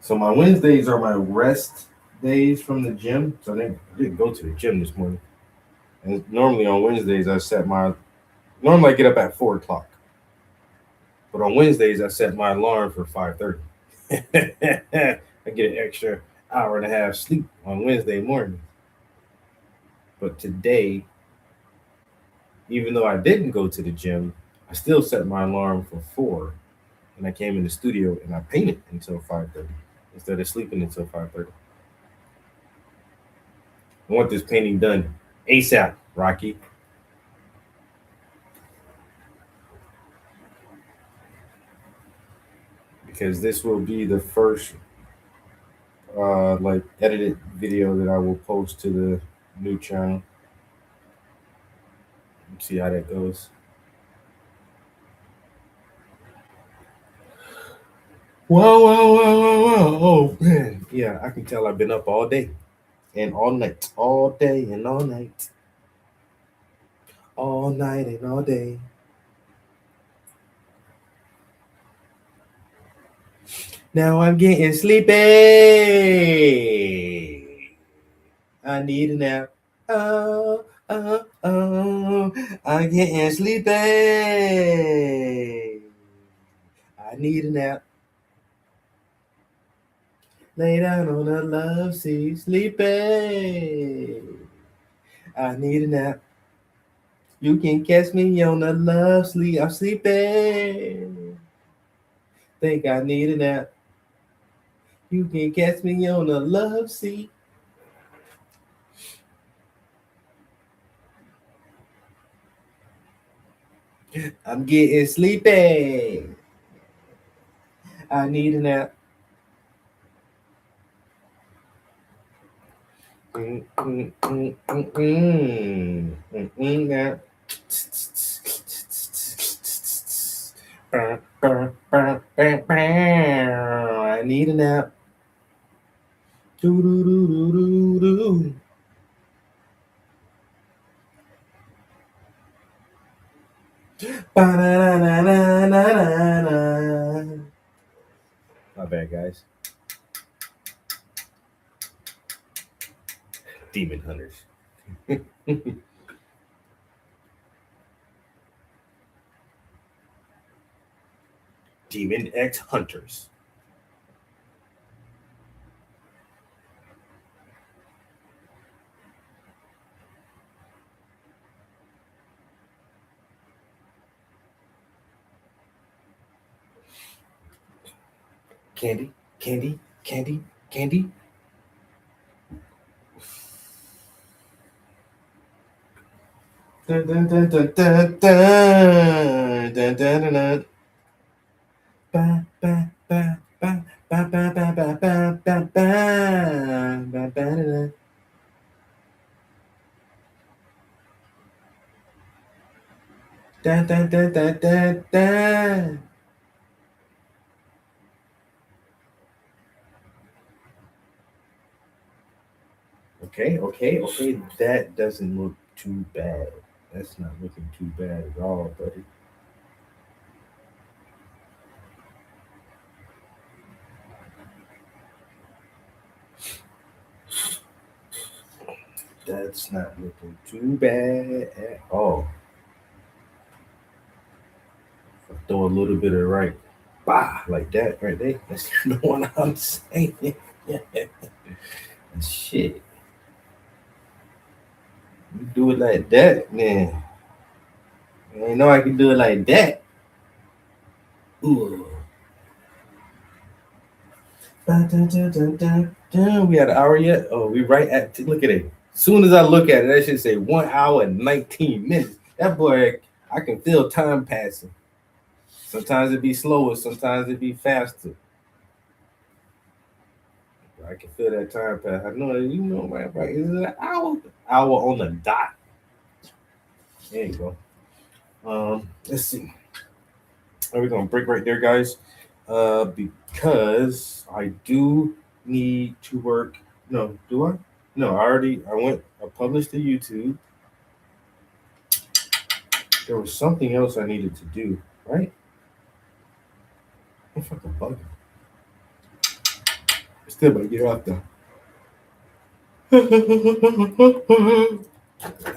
So my Wednesdays are my rest days from the gym. So I didn't go to the gym this morning. And normally on Wednesdays I set my normally I get up at 4 o'clock. But on Wednesdays I set my alarm for 5:30. I get an extra hour and a half sleep on Wednesday morning. But today, even though I didn't go to the gym, I still set my alarm for 4, and I came in the studio and I painted until 5:30 instead of sleeping until 5:30. I want this painting done ASAP, Rocky. Because this will be the first like edited video that I will post to the new channel. Let's see how that goes. Whoa. Oh man. Yeah, I can tell I've been up all day and all night. All day and all night. All night and all day. Now I'm getting sleepy. I need a nap. Oh. I'm getting sleepy. I need a nap. Lay down on a love seat, sleepy. I need a nap. You can catch me on a love sleep. I'm sleepy. Think I need a nap. You can catch me on a love seat. I'm getting sleepy. I need a nap. Nap. I need a nap. Do do do do do do. Ba-na-na-na-na-na-na. My bad, guys. Demon Hunters. Demon X Hunters. Candy, candy, candy, candy. Dun, dun, dun, dun, dun, dun, dun, dun, dun, dun. Ba, ba, ba, ba, ba, ba, ba, ba, ba, ba, ba, ba, ba, da, da. Dun, dun, dun, dun, dun, dun. Okay, okay, okay. That doesn't look too bad. That's not looking too bad at all, buddy. That's not looking too bad at all. Throw a little bit of right, bah, like that right there. That's you know what I'm saying. Shit, you do it like that, man. I ain't know I can do it like that. Ooh. Dun, dun, dun, dun, dun, dun. We had an hour yet? Oh, we right at. Look at it. As soon as I look at it, that should say 1 hour and 19 minutes. That boy, I can feel time passing. Sometimes it be slower, sometimes it be faster. I can feel that time pass. I know, you know, right? Is it an hour? Hour on the dot. There you go. Let's see. Are we gonna break right there, guys? Because I do need to work. No, do I? No, I went. I published to YouTube. There was something else I needed to do, right? I'm fucking bugging. Still, but get off though.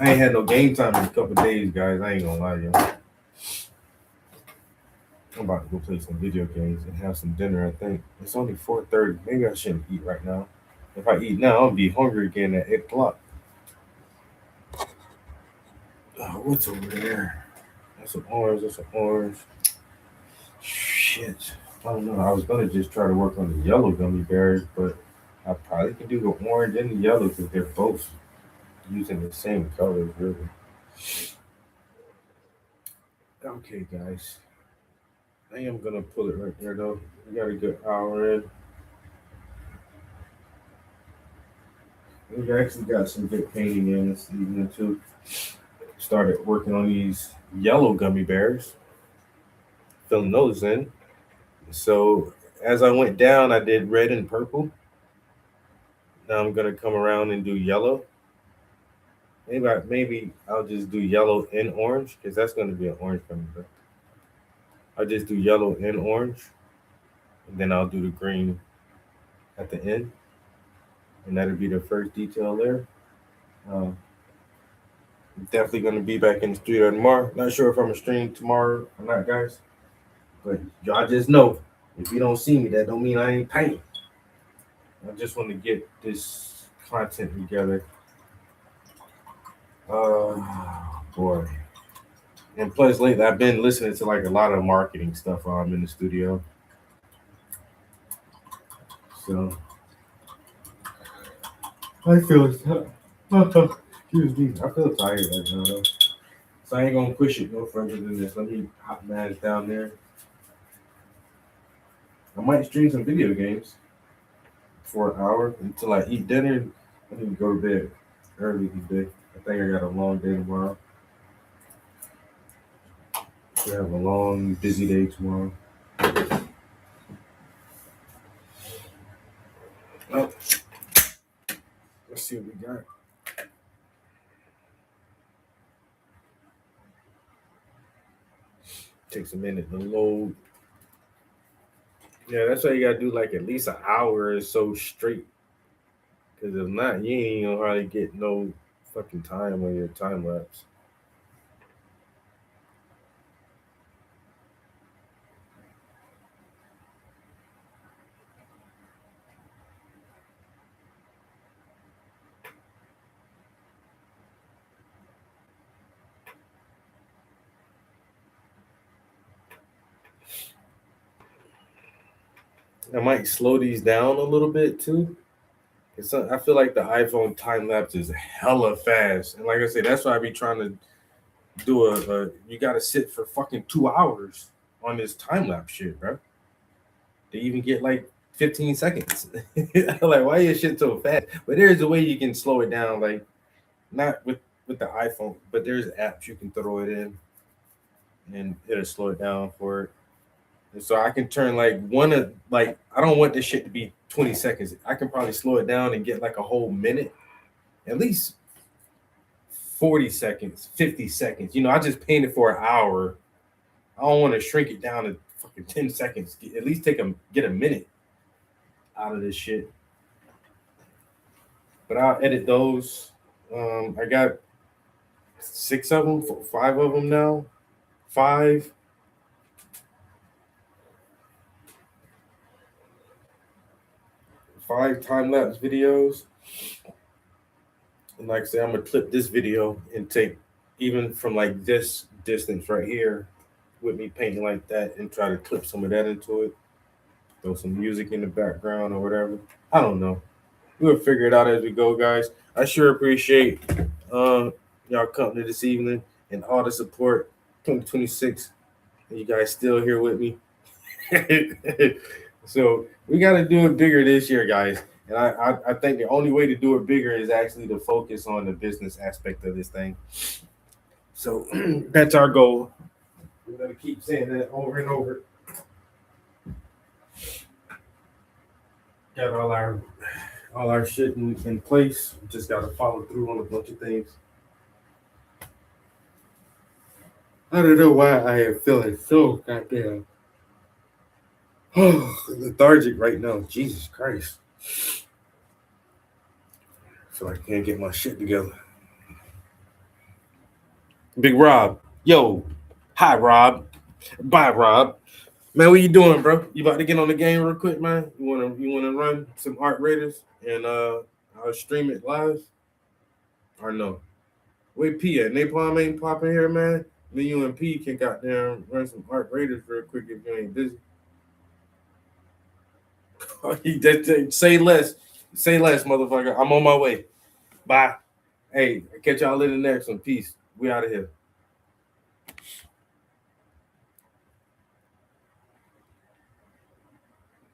I ain't had no game time in a couple days, guys. I ain't gonna lie, y'all. I'm about to go play some video games and have some dinner. I think it's only 4:30. Maybe I shouldn't eat right now. If I eat now, I'll be hungry again at 8 o'clock. What's over there? That's an orange. That's an orange. Shit. I don't know. I was gonna just try to work on the yellow gummy bears, but I probably can do the orange and the yellow because they're both using the same colors, really. Okay, guys. I am gonna pull it right there though. We got a good hour in. We actually got some good painting in this evening too. Started working on these yellow gummy bears, filling those in. So as I went down, I did red and purple. Now I'm gonna come around and do yellow. Maybe I'll just do yellow and orange because that's gonna be an orange gummy bear. I'll just do yellow and orange, and then I'll do the green at the end, and that'll be the first detail there. Um, Definitely going to be back in the studio tomorrow. Not sure if I'm going to stream tomorrow or not, guys. But y'all just know, if you don't see me, that don't mean I ain't paying. I just want to get this content together. Boy. And plus, lately, I've been listening to like a lot of marketing stuff while I'm in the studio. So, I feel excuse me. I feel tired right now, though. So I ain't gonna push it no further than this. Let me hop my ass down there. I might stream some video games for an hour until I eat dinner. I need to go to bed early today. I think I got a long day tomorrow. I have a long, busy day tomorrow. Well, let's see what we got. Takes a minute to load. Yeah, that's why you gotta do like at least an hour or so straight. Because if not, you ain't even gonna hardly get no fucking time on your time lapse. I might slow these down a little bit too. I feel like the iPhone time lapse is hella fast, and like I said, that's why I be trying to do you got to sit for fucking 2 hours on this time lapse shit, bro. To even get like 15 seconds. Like, why is shit so fast? But there's a way you can slow it down, like not with the iPhone, but there's apps you can throw it in, and it'll slow it down for it. And so I can turn like I don't want this shit to be 20 seconds. I can probably slow it down and get like a whole minute, at least 40 seconds, 50 seconds. I just painted for an hour. I don't want to shrink it down to fucking 10 seconds. At least get a minute out of this shit. But I'll edit those. I got 6 of them, 5 of them now. 5. Time-lapse videos. And like I said, I'm gonna clip this video and take even from like this distance right here with me painting like that and try to clip some of that into it. Throw some music in the background or whatever. I don't know. We'll figure it out as we go, guys. I sure appreciate y'all company this evening and all the support. 2026. And you guys still here with me. So we got to do it bigger this year, guys. And I think the only way to do it bigger is actually to focus on the business aspect of this thing. So that's our goal. We're going to keep saying that over and over. Got all our shit in place. Just got to follow through on a bunch of things. I don't know why I am feeling so goddamn lethargic right now. Jesus Christ. So I can't get my shit together. Big Rob. Yo. Hi, Rob. Bye, Rob. Man, what you doing, bro? You about to get on the game real quick, man? You wanna run some Art Raiders and I'll stream it live? Or no? Wait, P at Napalm ain't popping here, man. Me, you and P can goddamn run some Art Raiders real quick if you ain't busy. Say less. Say less, motherfucker. I'm on my way. Bye. Hey, catch y'all in the next one. Peace. We out of here.